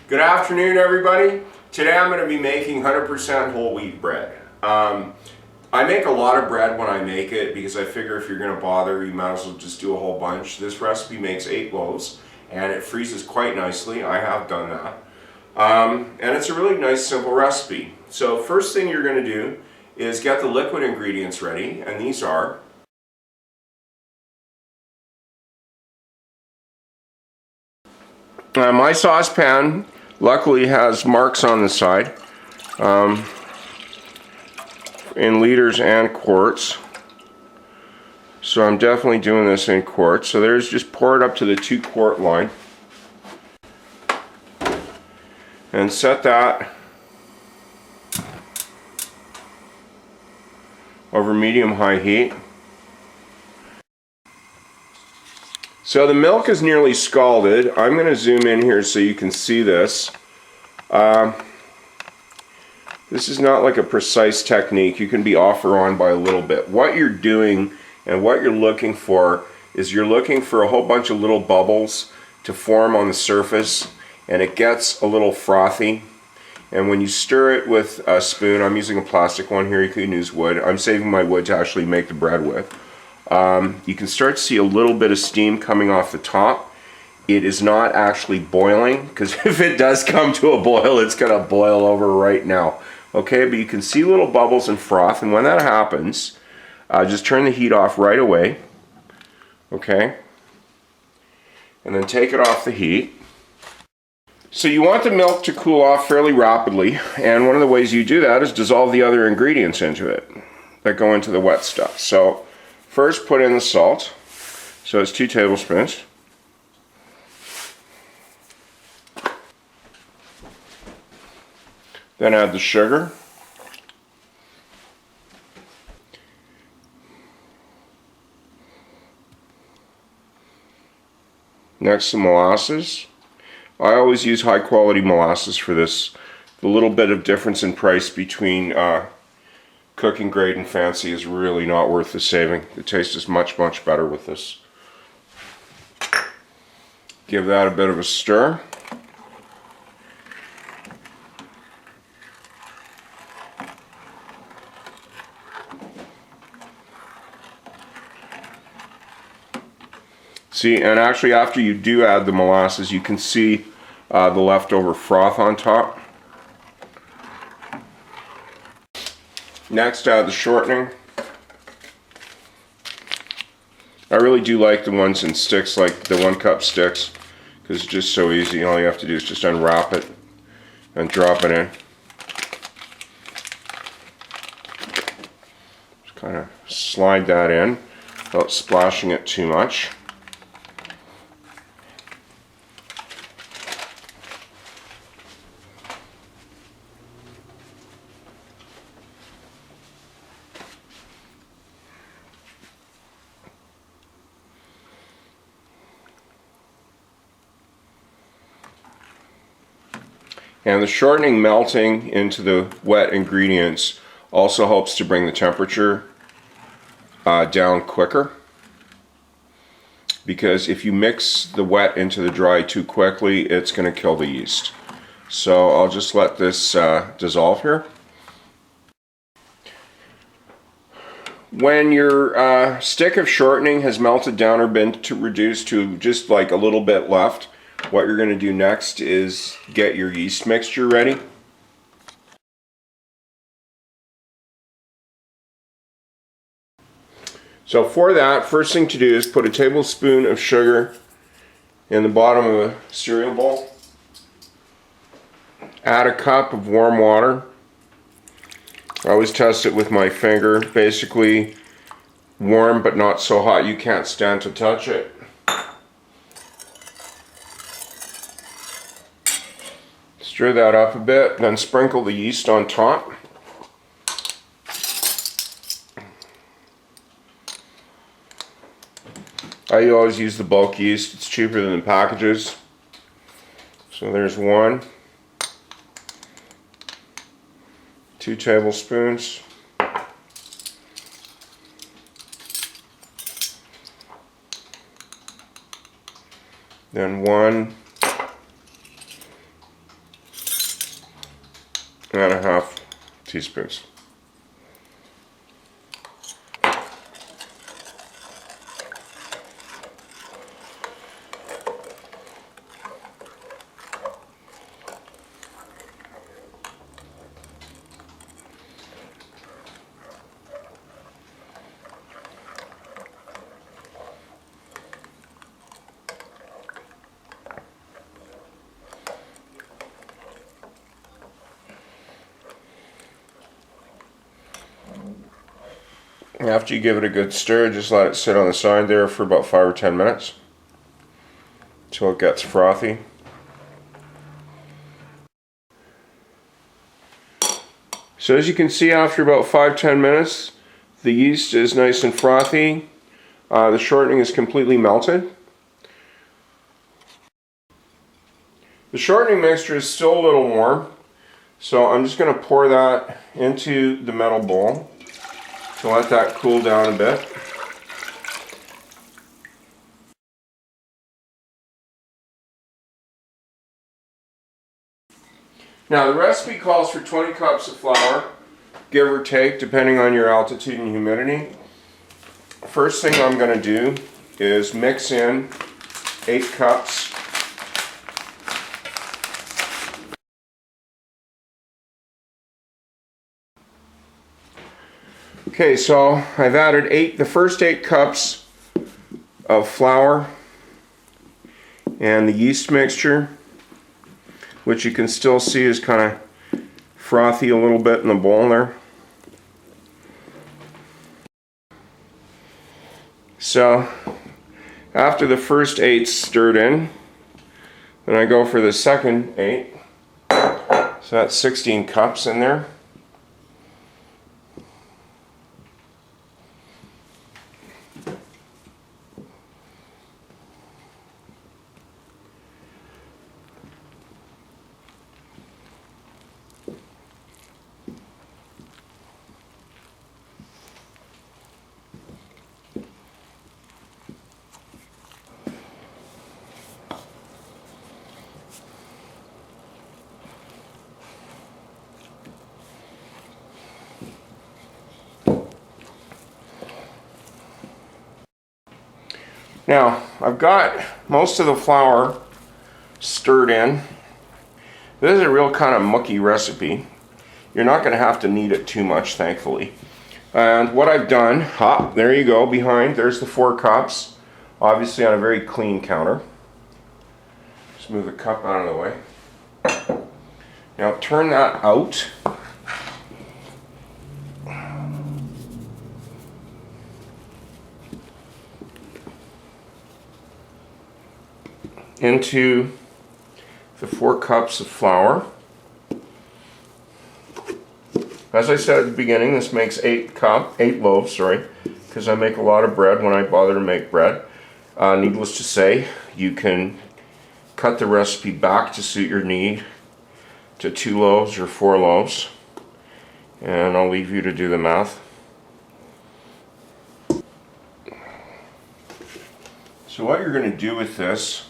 Good afternoon, everybody. Today I'm going to be making 100% whole wheat bread. I make a lot of bread when I make it because I figure if you're going to bother, you might as well just do a whole bunch. This recipe makes 8 loaves and it freezes quite nicely. I have done that. And it's a really nice, simple recipe. So first thing you're going to do is get the liquid ingredients ready, and these are my saucepan luckily has marks on the side in liters and quarts, so I'm definitely doing this in quarts. So there's, just pour it up to the 2-quart line and set that over medium-high heat. So the milk is nearly scalded. I'm going to zoom in here so you can see this. This is not like a precise technique. You can be off or on by a little bit. What you're doing and what you're looking for is you're looking for a whole bunch of little bubbles to form on the surface, and it gets a little frothy. And when you stir it with a spoon, I'm using a plastic one here, you can use wood. I'm saving my wood to actually make the bread with. You can start to see a little bit of steam coming off the top. It is not actually boiling, because if it does come to a boil, it's going to boil over right now. Okay, but you can see little bubbles and froth, and when that happens, just turn the heat off right away. Okay, and then take it off the heat. So you want the milk to cool off fairly rapidly, and one of the ways you do that is dissolve the other ingredients into it that go into the wet stuff. So first put in the salt, so it's 2 tablespoons. Then add the sugar. Next, the molasses. I always use high quality molasses for this. The little bit of difference in price between cooking grade and fancy is really not worth the saving. The taste is much, much better with this. Give that a bit of a stir. See, and actually after you do add the molasses, you can see the leftover froth on top. Next, add the shortening. I really do like the ones in sticks, like the 1-cup sticks, because it's just so easy. All you have to do is just unwrap it and drop it in. Just kind of slide that in without splashing it too much. And the shortening melting into the wet ingredients also helps to bring the temperature down quicker. Because if you mix the wet into the dry too quickly, it's going to kill the yeast. So I'll just let this dissolve here. When your stick of shortening has melted down or been reduced to just like a little bit left, what you're going to do next is get your yeast mixture ready. So for that, first thing to do is put a tablespoon of sugar in the bottom of a cereal bowl. Add a cup of warm water. I always test it with my finger. Basically warm but not so hot you can't stand to touch it. Stir that up a bit, then sprinkle the yeast on top. I always use the bulk yeast, it's cheaper than the packages. So there's 1, 2 tablespoons. Then 1 1.5 teaspoons. After you give it a good stir, just let it sit on the side there for about 5 or 10 minutes until it gets frothy. So as you can see, after about 5-10 minutes, the yeast is nice and frothy. The shortening is completely melted. The shortening mixture is still a little warm, so I'm just going to pour that into the metal bowl to let that cool down a bit. Now the recipe calls for 20 cups of flour, give or take, depending on your altitude and humidity. First thing I'm going to do is mix in 8 cups. Okay, so I've added the first 8 cups of flour and the yeast mixture, which you can still see is kind of frothy a little bit in the bowl there. So after the first 8 stirred in, then I go for the second 8. So that's 16 cups in there. Now, I've got most of the flour stirred in. This is a real kind of mucky recipe. You're not going to have to knead it too much, thankfully. And what I've done, there you go, behind, there's the 4 cups, obviously on a very clean counter. Just move the cup out of the way. Now turn that out. Into the 4 cups of flour. As I said at the beginning, this makes 8 loaves, because I make a lot of bread when I bother to make bread. Needless to say, you can cut the recipe back to suit your need to 2 loaves or 4 loaves, and I'll leave you to do the math. So what you're going to do with this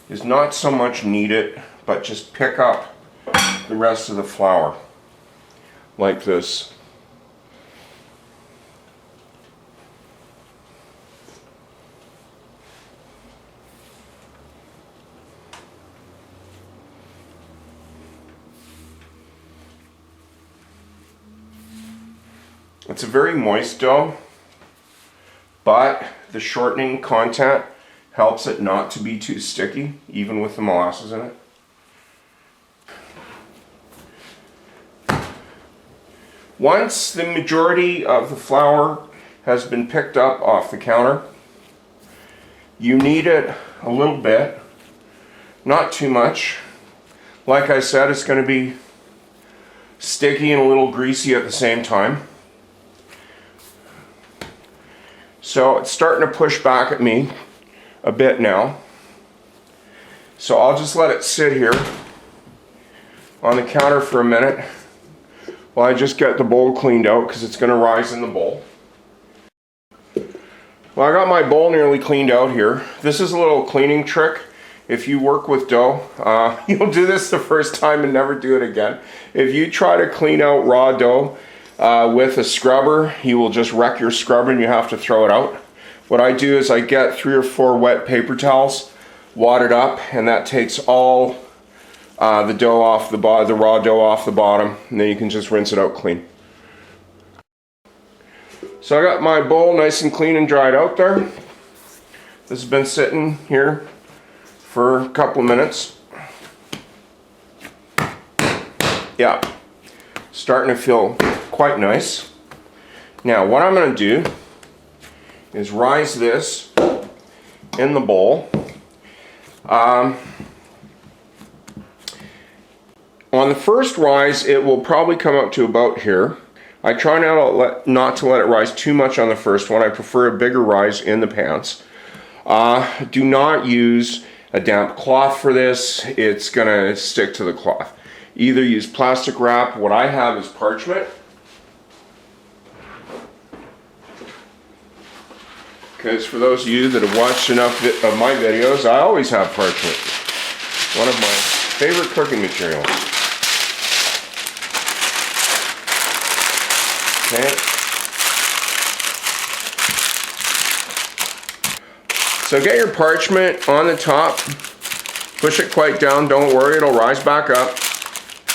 is not so much knead it, but just pick up the rest of the flour like this. It's a very moist dough, but the shortening content helps it not to be too sticky, even with the molasses in it. Once the majority of the flour has been picked up off the counter, you knead it a little bit, not too much. Like I said, it's going to be sticky and a little greasy at the same time. So it's starting to push back at me a bit now. So I'll just let it sit here on the counter for a minute while I just get the bowl cleaned out, because it's going to rise in the bowl. Well, I got my bowl nearly cleaned out here. This is a little cleaning trick. if you work with dough, you'll do this the first time and never do it again. If you try to clean out raw dough with a scrubber, you will just wreck your scrubber and you have to throw it out. What I do is I get 3 or 4 wet paper towels, wad it up, and that takes all the dough off the raw dough off the bottom, and then you can just rinse it out clean. So I got my bowl nice and clean and dried out there. This has been sitting here for a couple of minutes. Yeah, starting to feel quite nice. Now what I'm going to do is rise this in the bowl. On the first rise, it will probably come up to about here. I try not to let it rise too much on the first one. I prefer a bigger rise in the pans. Do not use a damp cloth for this. It's gonna stick to the cloth. Either use plastic wrap. What I have is parchment. Because for those of you that have watched enough of my videos, I always have parchment. One of my favorite cooking materials. Okay. So get your parchment on the top, push it quite down, don't worry, it'll rise back up,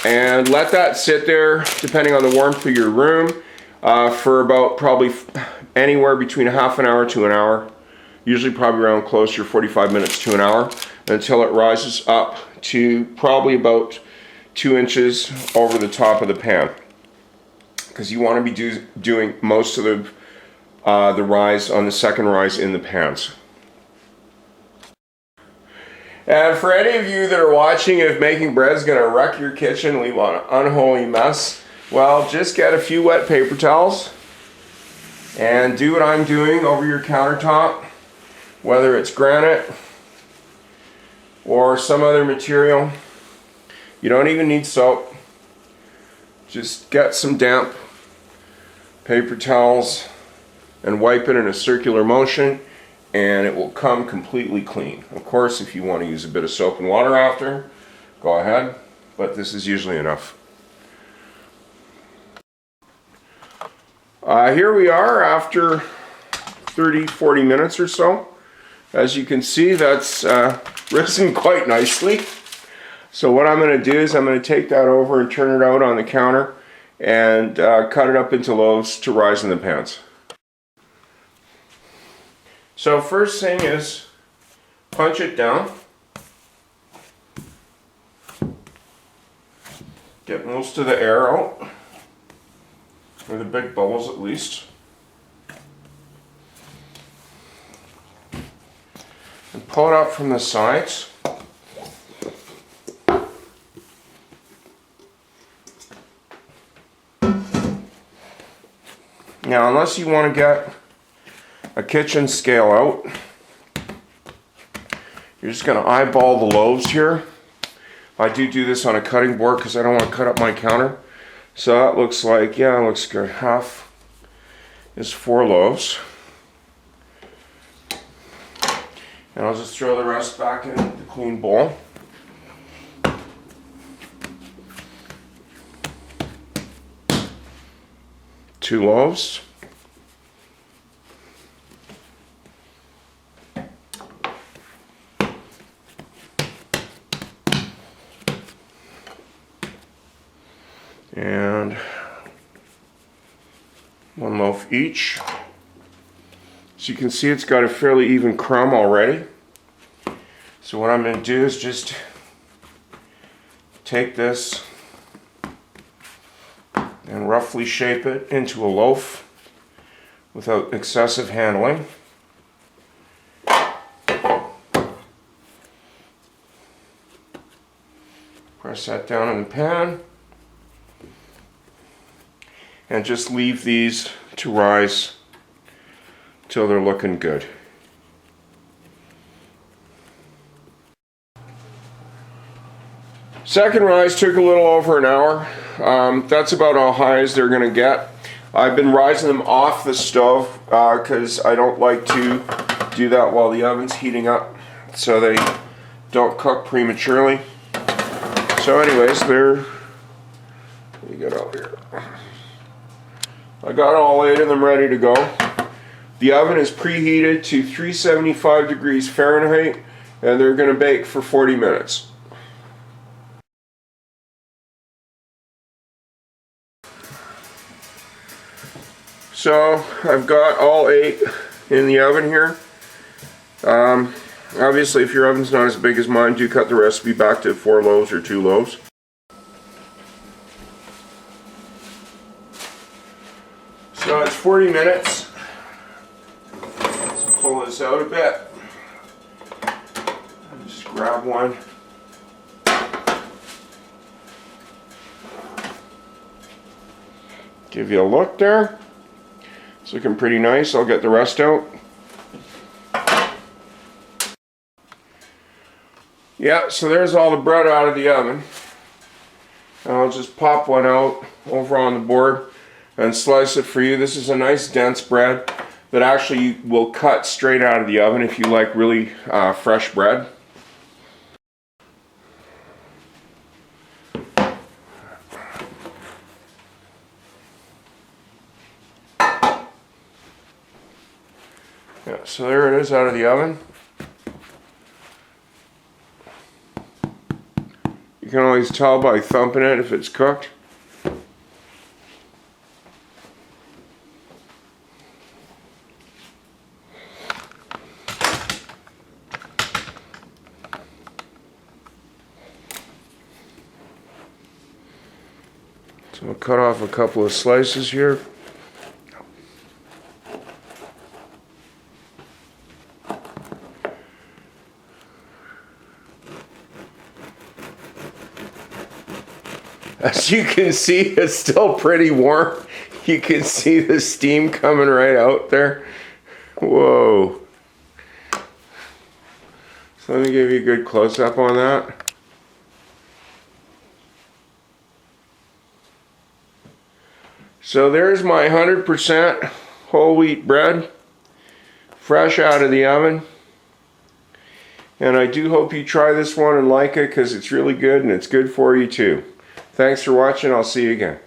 and let that sit there, depending on the warmth of your room, for about probably anywhere between a half an hour to an hour, usually probably around closer to 45 minutes to an hour, until it rises up to probably about 2 inches over the top of the pan. Because you want to be doing most of the rise on the second rise in the pans. And for any of you that are watching, if making bread is going to wreck your kitchen, leave an unholy mess, well, just get a few wet paper towels and do what I'm doing over your countertop, whether it's granite or some other material. You don't even need soap. Just get some damp paper towels and wipe it in a circular motion, and it will come completely clean. Of course, if you want to use a bit of soap and water after, go ahead, but this is usually enough. Here we are after 30-40 minutes or so. As you can see, that's risen quite nicely. So what I'm going to do is I'm going to take that over and turn it out on the counter and cut it up into loaves to rise in the pans. So first thing is punch it down. Get most of the air out, or the big bubbles at least. And pull it up from the sides. Now, unless you want to get a kitchen scale out, you're just going to eyeball the loaves here. I do this on a cutting board because I don't want to cut up my counter. So that looks like, yeah, it looks good. Half is 4 loaves. And I'll just throw the rest back in the clean bowl. Two loaves. And 1 loaf each. So you can see it's got a fairly even crumb already. So what I'm going to do is just take this and roughly shape it into a loaf without excessive handling. Press that down in the pan and just leave these to rise till they're looking good. Second rise took a little over an hour. That's about how high as they're going to get. I've been rising them off the stove because I don't like to do that while the oven's heating up, so they don't cook prematurely. So anyways, there, let me get out here. I got all 8 of them ready to go. The oven is preheated to 375 degrees Fahrenheit, and they're going to bake for 40 minutes. So I've got all 8 in the oven here. Obviously, if your oven's not as big as mine, do cut the recipe back to 4 loaves or 2 loaves. So it's 40 minutes. Let's pull this out a bit. Just grab one. Give you a look there. It's looking pretty nice. I'll get the rest out. Yeah, so there's all the bread out of the oven. And I'll just pop one out over on the board and slice it for you. This is a nice dense bread that actually will cut straight out of the oven if you like really fresh bread. Yeah, so there it is out of the oven. You can always tell by thumping it if it's cooked. So I'll cut off a couple of slices here. As you can see, it's still pretty warm. You can see the steam coming right out there. Whoa. So let me give you a good close-up on that. So there's my 100% whole wheat bread, fresh out of the oven. And I do hope you try this one and like it, because it's really good and it's good for you too. Thanks for watching. I'll see you again.